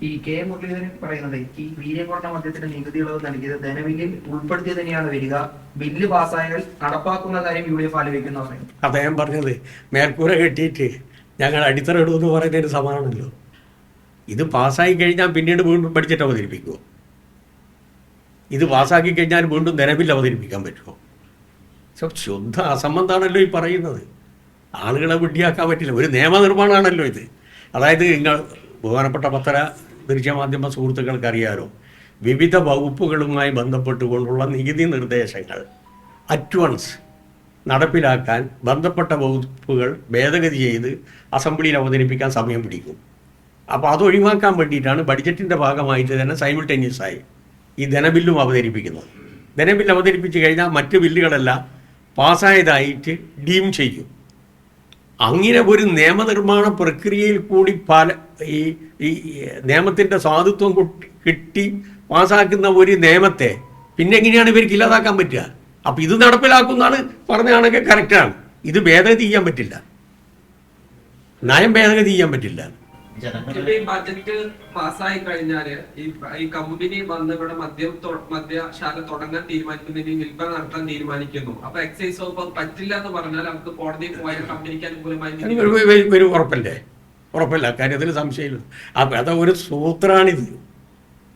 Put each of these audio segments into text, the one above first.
ഈ കെ മുരളീധരൻ പറയുന്നത് ഈ വീര്യം കുറഞ്ഞ മദ്യത്തിന്റെ നികുതി ഇളവ് നൽകിയത് ധനബില്ലിൽ ഉൾപ്പെടുത്തി തന്നെയാണ് വരിക, ബില്ല് പാസ്സായാൽ നടപ്പാക്കുന്ന കാര്യം UDF ആലോചിക്കുന്ന പറയുന്നത്. അദ്ദേഹം പറഞ്ഞത് മേൽക്കൂര കെട്ടിയിട്ട് ഞങ്ങൾ അടിത്തറ ഇടുമെന്ന് പറയുന്നതിന് സമാനമല്ലോ. ഇത് പാസ്സായി കഴിഞ്ഞാൽ പിന്നീട് വീണ്ടും ബഡ്ജറ്റ് അവതരിപ്പിക്കുമോ? ഇത് പാസ്സാക്കി കഴിഞ്ഞാൽ വീണ്ടും ധനബില്ല് അവതരിപ്പിക്കാൻ പറ്റുമോ? ശുദ്ധ അസംബന്ധമാണല്ലോ ഈ പറയുന്നത്. ആളുകളെ വിഡ്ഢിയാക്കാൻ പറ്റില്ല. ഒരു നിയമനിർമ്മാണമാണല്ലോ ഇത്. അതായത് നിങ്ങൾ ബഹുമാനപ്പെട്ട ദൃശ്യമാധ്യമ സുഹൃത്തുക്കൾക്ക് അറിയാലോ, വിവിധ വകുപ്പുകളുമായി ബന്ധപ്പെട്ടുകൊണ്ടുള്ള നികുതി നിർദ്ദേശങ്ങൾ അറ്റ്വൺസ് നടപ്പിലാക്കാൻ ബന്ധപ്പെട്ട വകുപ്പുകൾ ഭേദഗതി ചെയ്ത് അസംബ്ലിയിൽ അവതരിപ്പിക്കാൻ സമയം പിടിക്കും. അപ്പോൾ അത് ഒഴിവാക്കാൻ വേണ്ടിയിട്ടാണ് ബഡ്ജറ്റിൻ്റെ ഭാഗമായിട്ട് തന്നെ സൈമിൾട്ടേനിയസായി ഈ ധനബില്ലും അവതരിപ്പിക്കുന്നത്. ധനബില്ല് അവതരിപ്പിച്ച് കഴിഞ്ഞാൽ മറ്റ് ബില്ലുകളെല്ലാം പാസ്സായതായിട്ട് ഡീം ചെയ്യും. അങ്ങനെ ഒരു നിയമനിർമ്മാണ പ്രക്രിയയിൽ കൂടി ഈ നിയമത്തിൻ്റെ സാധുത്വം കിട്ടി പാസ്സാക്കുന്ന ഒരു നിയമത്തെ പിന്നെ എങ്ങനെയാണ് ഇവർക്ക് ഇല്ലാതാക്കാൻ പറ്റുക? അപ്പം ഇത് നടപ്പിലാക്കുന്നതാണ് പറഞ്ഞാണെങ്കിൽ കറക്റ്റാണ്. ഇത് ഭേദഗതി ചെയ്യാൻ പറ്റില്ല, നയം ഭേദഗതി ചെയ്യാൻ പറ്റില്ല. ഈ ബജറ്റ് പാസ്സായി കഴിഞ്ഞാല് ഈ കമ്പനി വന്ന് ഇവിടെ മദ്യശാല തുടങ്ങാൻ തീരുമാനിക്കുന്നതിന് വിൽപ്പന നടത്താൻ തീരുമാനിക്കുന്നു. അപ്പൊ എക്സൈസ് വകുപ്പ് പറ്റില്ല എന്ന് പറഞ്ഞാൽ അവർക്ക് കോടതിയിൽ പോയാൽ കമ്പനിക്ക് അനുകൂലമായി ഒരു ഉറപ്പല്ല, കാര്യത്തിൽ സംശയമില്ല. അപ്പം അത് ഒരു സൂത്രമാണിത്.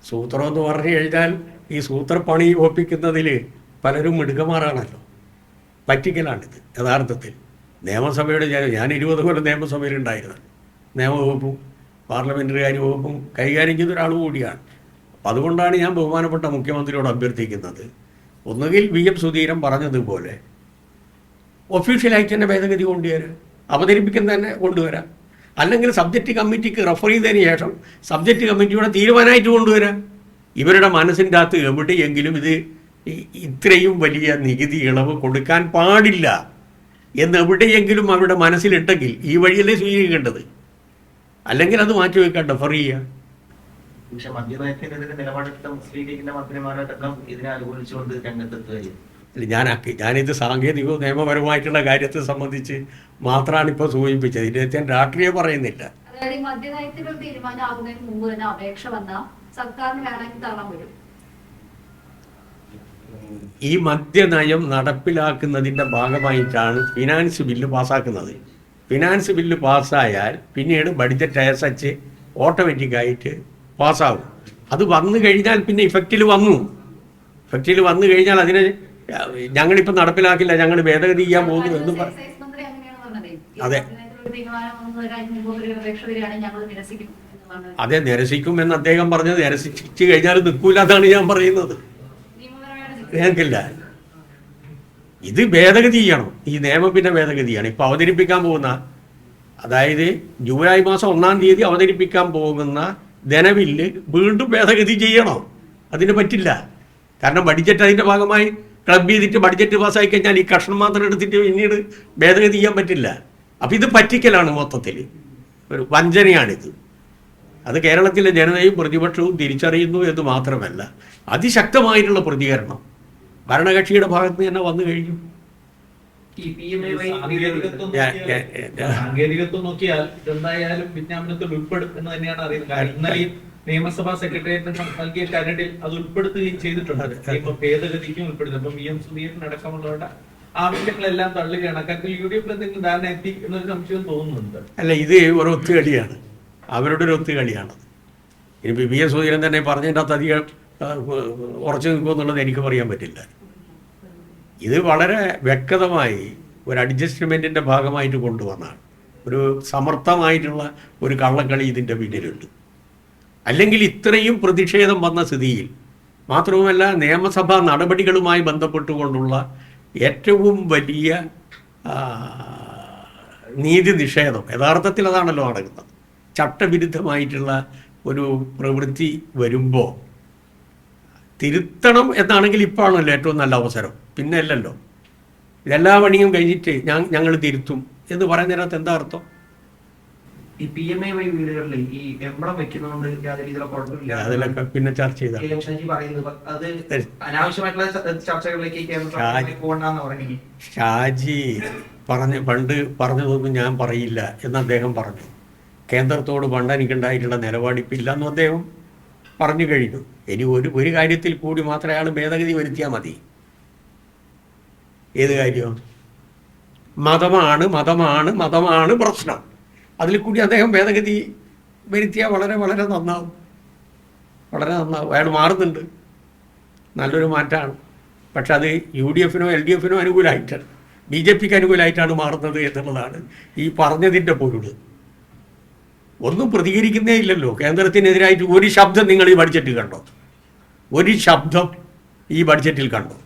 സൂത്രം എന്ന് പറഞ്ഞു കഴിഞ്ഞാൽ ഈ സൂത്രപ്പണി ഒപ്പിക്കുന്നതിൽ പലരും മിടുക്കന്മാരാണല്ലോ. പറ്റിക്കലാണിത് യഥാർത്ഥത്തിൽ. നിയമസഭയുടെ ഞാൻ 20 കൊല്ലം നിയമസഭയിലുണ്ടായിരുന്നു. നിയമവകുപ്പും പാർലമെൻ്ററി കാര്യ വകുപ്പും കൈകാര്യം ചെയ്ത ഒരാൾ കൂടിയാണ്. അപ്പം അതുകൊണ്ടാണ് ഞാൻ ബഹുമാനപ്പെട്ട മുഖ്യമന്ത്രിയോട് അഭ്യർത്ഥിക്കുന്നത്, ഒന്നുകിൽ VM സുധീരൻ പറഞ്ഞതുപോലെ ഒഫീഷ്യലായിട്ട് തന്നെ ഭേദഗതി കൊണ്ടുവരാം, അവതരിപ്പിക്കുന്ന തന്നെ കൊണ്ടുവരാം. അല്ലെങ്കിൽ സബ്ജക്റ്റ് കമ്മിറ്റിക്ക് റെഫർ ചെയ്തതിന് ശേഷം സബ്ജക്റ്റ് കമ്മിറ്റിയുടെ തീരുമാനമായിട്ട് കൊണ്ടുവരാം. ഇവരുടെ മനസ്സിൻ്റെ അകത്ത് എവിടെയെങ്കിലും ഇത് ഇത്രയും വലിയ നികുതി ഇളവ് കൊടുക്കാൻ പാടില്ല എന്ന് എവിടെയെങ്കിലും അവരുടെ മനസ്സിലിട്ടെങ്കിൽ ഈ വഴിയല്ലേ സ്വീകരിക്കേണ്ടത്. അല്ലെങ്കിൽ അത് മാറ്റിവെക്കാൻ ഡെഫർ ചെയ്യുക. പക്ഷെ മദ്യനയത്തിനെതിരെ നിലപാടെടുത്ത മുസ്ലിം ലീഗിന്റെ മന്ത്രിമാരായിട്ടെല്ലാം ഇതിനെ അനുകൂലിച്ചുകൊണ്ട് രംഗത്തെത്തുകയും ഞാനിത് സാങ്കേതികവും നിയമപരമായിട്ടുള്ള കാര്യത്തെ സംബന്ധിച്ച് മാത്രമാണ് ഇപ്പോൾ സൂചിപ്പിച്ചത്. ഇതിനെ ഞാൻ രാഷ്ട്രീയം പറയുന്നില്ല. അതായത് മദ്യനയത്തിൽ തീരുമാനമാകുന്നതിന് മുമ്പ് തന്നെ അപേക്ഷ വന്നാൽ സർക്കാരിന് വേണമെങ്കിൽ തള്ളാൻ വരും. ഈ മദ്യനയം നടപ്പിലാക്കുന്നതിൻ്റെ ഭാഗമായിട്ടാണ് ഫിനാൻസ് ബില്ല് പാസ്സാക്കുന്നത്. ഫിനാൻസ് ബില്ല് പാസ്സായാൽ പിന്നീട് ബഡ്ജറ്റ് അയസച്ച് ഓട്ടോമാറ്റിക്കായിട്ട് പാസ്സാകും. അത് വന്നു കഴിഞ്ഞാൽ പിന്നെ ഇഫക്റ്റിൽ വന്നു കഴിഞ്ഞാൽ അതിന് ഞങ്ങളിപ്പോൾ നടപ്പിലാക്കില്ല, ഞങ്ങൾ ഭേദഗതി ചെയ്യാൻ പോകുന്നു എന്ന് അതെ അതെ നിരസിക്കുമെന്ന് അദ്ദേഹം പറഞ്ഞത്. നിരസിച്ച് കഴിഞ്ഞാൽ നിൽക്കൂല എന്നാണ് ഞാൻ പറയുന്നത്. ഞങ്ങൾക്കില്ല, ഇത് ഭേദഗതി ചെയ്യണം. ഈ നിയമം പിന്നെ ഭേദഗതി ചെയ്യണം. ഇപ്പോൾ അവതരിപ്പിക്കാൻ പോകുന്ന, അതായത് ജൂലൈ മാസം 1-ാം തീയതി അവതരിപ്പിക്കാൻ പോകുന്ന ധനബില്ല് വീണ്ടും ഭേദഗതി ചെയ്യണം. അതിന് പറ്റില്ല. കാരണം ബഡ്ജറ്റ് അതിൻ്റെ ഭാഗമായി ക്ലബ് ചെയ്തിട്ട് ബഡ്ജറ്റ് പാസ്സായി കഴിഞ്ഞാൽ ഈ കഷ്ണം മാത്രം എടുത്തിട്ട് പിന്നീട് ഭേദഗതി ചെയ്യാൻ പറ്റില്ല. അപ്പം ഇത് പറ്റിക്കലാണ്, മൊത്തത്തിൽ ഒരു വഞ്ചനയാണിത്. അത് കേരളത്തിലെ ജനതയും പ്രതിപക്ഷവും തിരിച്ചറിയുന്നു എന്ന് മാത്രമല്ല, അതിശക്തമായിട്ടുള്ള പ്രതികരണം ഭരണകക്ഷിയുടെ ഭാഗത്ത് തന്നെ വന്നു കഴിഞ്ഞു. സാങ്കേതികത്വം നോക്കിയാൽ ഇതെന്തായാലും വിജ്ഞാപനത്തിൽ ഉൾപ്പെടും എന്ന് തന്നെയാണ് അറിയുന്നത്. ഇന്നലെയും നിയമസഭാ സെക്രട്ടേറിയറ്റിന് നൽകിയ കരടിൽ അത് ഉൾപ്പെടുത്തുകയും ചെയ്തിട്ടുണ്ട്. ഇപ്പൊ ഭേദഗതിക്കും ഉൾപ്പെടുത്തും. ഇപ്പൊ VM സുധീരൻ അടക്കമുള്ളവരുടെ ആവശ്യങ്ങളെല്ലാം തള്ളുകയാണ്. അക്കാര്യത്തിൽ UDF എന്തെങ്കിലും ധാരണ എത്തി എന്നൊരു സംശയം തോന്നുന്നുണ്ട്. അല്ല, ഇത് ഒരു ഒത്തുകളിയാണ്, അവരുടെ ഒരു ഒത്തുകളിയാണ്. ഇനിയിപ്പോൾ VM സുധീരൻ തന്നെ പറഞ്ഞതിൻ്റെ അകത്ത് അധികം ഉറച്ചു നിൽക്കുമെന്നുള്ളത് എനിക്ക് പറയാൻ പറ്റില്ല. ഇത് വളരെ വ്യക്തമായി ഒരു അഡ്ജസ്റ്റ്മെൻറ്റിൻ്റെ ഭാഗമായിട്ട് കൊണ്ടുവന്നാണ്. ഒരു സമർത്ഥമായിട്ടുള്ള ഒരു കള്ളക്കളി ഇതിൻ്റെ പിന്നിലുണ്ട്. അല്ലെങ്കിൽ ഇത്രയും പ്രതിഷേധം വന്ന സ്ഥിതിയിൽ, മാത്രവുമല്ല നിയമസഭാ നടപടികളുമായി ബന്ധപ്പെട്ടുകൊണ്ടുള്ള ഏറ്റവും വലിയ നീതി നിഷേധം, യഥാർത്ഥത്തിൽ അതാണല്ലോ നടക്കുന്നത്. ചട്ടവിരുദ്ധമായിട്ടുള്ള ഒരു പ്രവൃത്തി വരുമ്പോൾ തിരുത്തണം എന്നാണെങ്കിൽ ഇപ്പോഴാണല്ലോ ഏറ്റവും നല്ല അവസരം. പിന്നെ അല്ലല്ലോ. ഇതെല്ലാ പണിയും കഴിഞ്ഞിട്ട് ഞങ്ങൾ തിരുത്തും എന്ന് പറയുന്നതിനകത്ത് എന്താ അർത്ഥം? ഈ PMA വഴി വീടുകളിൽ ഈ എംബ്ലം വെക്കുന്നതുകൊണ്ട് യാതൊരു രീതിയിലുള്ള കുഴപ്പമില്ല, അതിലൊക്കെ പിന്നെ ചർച്ച ചെയ്താൽ അത് അനാവശ്യമായിട്ടുള്ള ചർച്ചകളിലേക്ക് പോകണ്ടെന്ന് പറഞ്ഞു. ഷാജി പണ്ട് പറഞ്ഞതൊന്നും ഞാൻ പറയില്ല എന്ന് അദ്ദേഹം പറഞ്ഞു. കേന്ദ്രത്തോട് പണ്ട് എനിക്കുണ്ടായിട്ടുള്ള നിലപാടിപ്പില്ലെന്നും അദ്ദേഹം പറഞ്ഞു കഴിഞ്ഞു. ഇനി ഒരു കാര്യത്തിൽ കൂടി മാത്രമേ അയാൾ ഭേദഗതി വരുത്തിയാൽ മതി. ഏത് കാര്യം? മതമാണ് പ്രശ്നം. അതിൽ കൂടി അദ്ദേഹം ഭേദഗതി വരുത്തിയാൽ വളരെ വളരെ നന്നാവും. അയാൾ മാറുന്നുണ്ട്, നല്ലൊരു മാറ്റമാണ്. പക്ഷെ അത് UDF LDF അനുകൂലമായിട്ടാണ്, BJPക്ക് അനുകൂലമായിട്ടാണ് മാറുന്നത് എന്നുള്ളതാണ് ഈ പറഞ്ഞതിൻ്റെ പൊരുൾ. ഒന്നും പ്രതികരിക്കുന്നേ ഇല്ലല്ലോ. കേന്ദ്രത്തിനെതിരായിട്ട് ഒരു ശബ്ദം നിങ്ങൾ ഈ ബഡ്ജറ്റിൽ കണ്ടോ? ഒരു ശബ്ദം ഈ ബഡ്ജറ്റിൽ കണ്ടോ?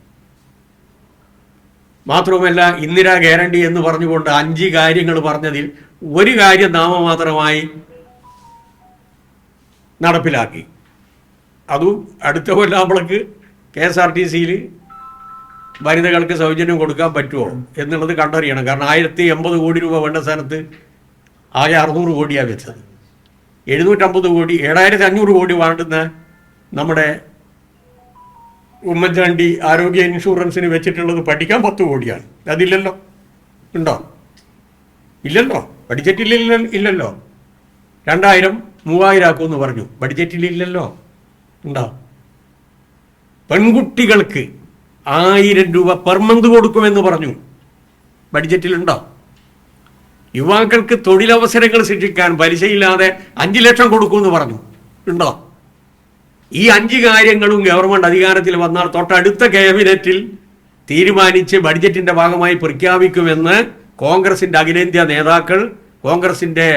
മാത്രവുമല്ല, ഇന്ദിരാ ഗ്യാരണ്ടി എന്ന് പറഞ്ഞുകൊണ്ട് 5 കാര്യങ്ങൾ പറഞ്ഞതിൽ ഒരു കാര്യം നാമമാത്രമായി നടപ്പിലാക്കി. അതും അടുത്ത കൊല്ലാമ്പളക്ക് KSRTCയിൽ വനിതകൾക്ക് സൗജന്യം കൊടുക്കാൻ പറ്റുമോ എന്നുള്ളത് കണ്ടറിയണം. കാരണം 1080 കോടി രൂപ വേണ്ട സ്ഥാനത്ത് ആകെ 600 കോടിയാണ് വെച്ചത്. 750 കോടി 7500 കോടി വേണ്ടുന്ന നമ്മുടെ ഉമ്മൻചാണ്ടി ആരോഗ്യ ഇൻഷുറൻസിന് വെച്ചിട്ടുള്ളത് പഠിക്കാൻ 10 കോടിയാണ്. അതില്ലല്ലോ. ഉണ്ടോ? ഇല്ലല്ലോ. ബഡ്ജറ്റിൽ ഇല്ലല്ലോ. 2000 3000 ആക്കുമെന്ന് പറഞ്ഞു, ബഡ്ജറ്റിലില്ലല്ലോ. ഉണ്ടോ? പെൺകുട്ടികൾക്ക് 1000 രൂപ പെർ മന്ത് കൊടുക്കുമെന്ന് പറഞ്ഞു, ബഡ്ജറ്റിലുണ്ടോ? യുവാക്കൾക്ക് തൊഴിലവസരങ്ങൾ സൃഷ്ടിക്കാൻ പലിശയില്ലാതെ 5 ലക്ഷം കൊടുക്കുമെന്ന് പറഞ്ഞു, ഉണ്ടോ? ഈ 5 കാര്യങ്ങളും ഗവൺമെന്റ് അധികാരത്തിൽ വന്നാൽ തൊട്ടടുത്ത ക്യാബിനറ്റിൽ തീരുമാനിച്ച് ബഡ്ജറ്റിന്റെ ഭാഗമായി പ്രഖ്യാപിക്കുമെന്ന് കോൺഗ്രസിന്റെ അഖിലേന്ത്യാ നേതാക്കൾ, കോൺഗ്രസിന്റെ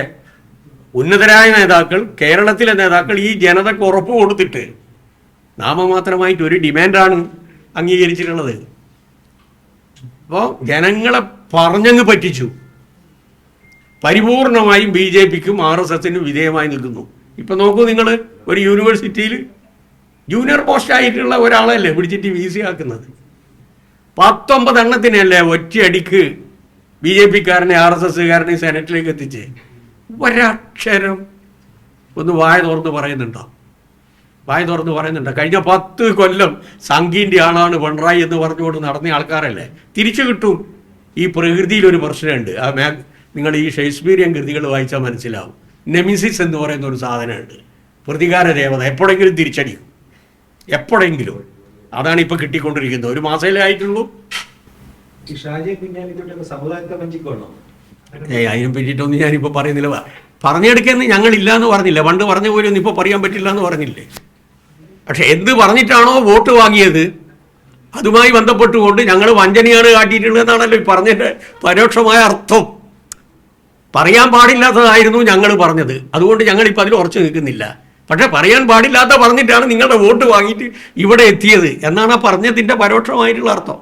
ഉന്നതരായ നേതാക്കൾ, കേരളത്തിലെ നേതാക്കൾ ഈ ജനതയ്ക്ക് ഉറപ്പ് കൊടുത്തിട്ട് നാമമാത്രമായിട്ട് ഒരു ഡിമാൻഡാണ് അംഗീകരിച്ചിട്ടുള്ളത്. അപ്പോൾ ജനങ്ങളെ പറഞ്ഞങ്ങ് പറ്റിച്ചു. പരിപൂർണമായും BJPക്കും RSSനും വിധേയമായി നിൽക്കുന്നു. ഇപ്പം നോക്കൂ, നിങ്ങൾ ഒരു യൂണിവേഴ്സിറ്റിയിൽ ജൂനിയർ പോസ്റ്റ് ആയിട്ടുള്ള ഒരാളല്ലേ പിടിച്ചിട്ട് VC ആക്കുന്നത്. 19 എണ്ണത്തിനല്ലേ ഒറ്റയടിക്ക് BJPക്കാരനെ RSSകാരനെ സെനറ്റിലേക്ക് എത്തിച്ച്. ഒരക്ഷരം ഒന്ന് വായ തുറന്ന് പറയുന്നുണ്ടോ? കഴിഞ്ഞ 10 കൊല്ലം സംഘീൻ്റെ ആളാണ് പിണറായി എന്ന് പറഞ്ഞുകൊണ്ട് നടന്ന ആൾക്കാരല്ലേ. തിരിച്ചു കിട്ടും. ഈ പ്രകൃതിയിൽ ഒരു പ്രശ്നമുണ്ട്. നിങ്ങൾ ഈ ഷേക്സ്പിയറിയൻ കൃതികൾ വായിച്ചാൽ മനസ്സിലാവും. നെമിസിസ് എന്ന് പറയുന്ന ഒരു സാധനമുണ്ട്, പ്രതികാര ദേവത. എപ്പോഴെങ്കിലും തിരിച്ചടിക്കും, എപ്പോഴെങ്കിലും. അതാണ് ഇപ്പൊ കിട്ടിക്കൊണ്ടിരിക്കുന്നത്. 1 മാസമല്ലേ ആയിട്ടുള്ളൂ. അതിനെ പറ്റിയിട്ടൊന്നും ഞാനിപ്പോൾ പറയുന്നില്ല. പറഞ്ഞെടുക്കെന്ന് ഞങ്ങളില്ല എന്ന് പറഞ്ഞില്ല, പണ്ട് പറഞ്ഞ പോലെ ഒന്നും ഇപ്പോൾ പറയാൻ പറ്റില്ല എന്ന് പറഞ്ഞില്ലേ. പക്ഷെ എന്ത് പറഞ്ഞിട്ടാണോ വോട്ട് വാങ്ങിയത് അതുമായി ബന്ധപ്പെട്ടുകൊണ്ട് ഞങ്ങൾ വഞ്ചനയാണ് കാട്ടിയിട്ടുള്ളതെന്നാണല്ലോ ഈ പറഞ്ഞതിൻ്റെ പരോക്ഷമായ അർത്ഥം. പറയാൻ പാടില്ലാത്തതായിരുന്നു ഞങ്ങൾ പറഞ്ഞത്, അതുകൊണ്ട് ഞങ്ങളിപ്പോൾ അതിൽ ഉറച്ചു നിൽക്കുന്നില്ല. പക്ഷെ പറയാൻ പാടില്ലാത്ത പറഞ്ഞിട്ടാണ് നിങ്ങളുടെ വോട്ട് വാങ്ങിയിട്ട് ഇവിടെ എത്തിയത് എന്നാണ് ആ പറഞ്ഞതിൻ്റെ പരോക്ഷമായിട്ടുള്ള അർത്ഥം.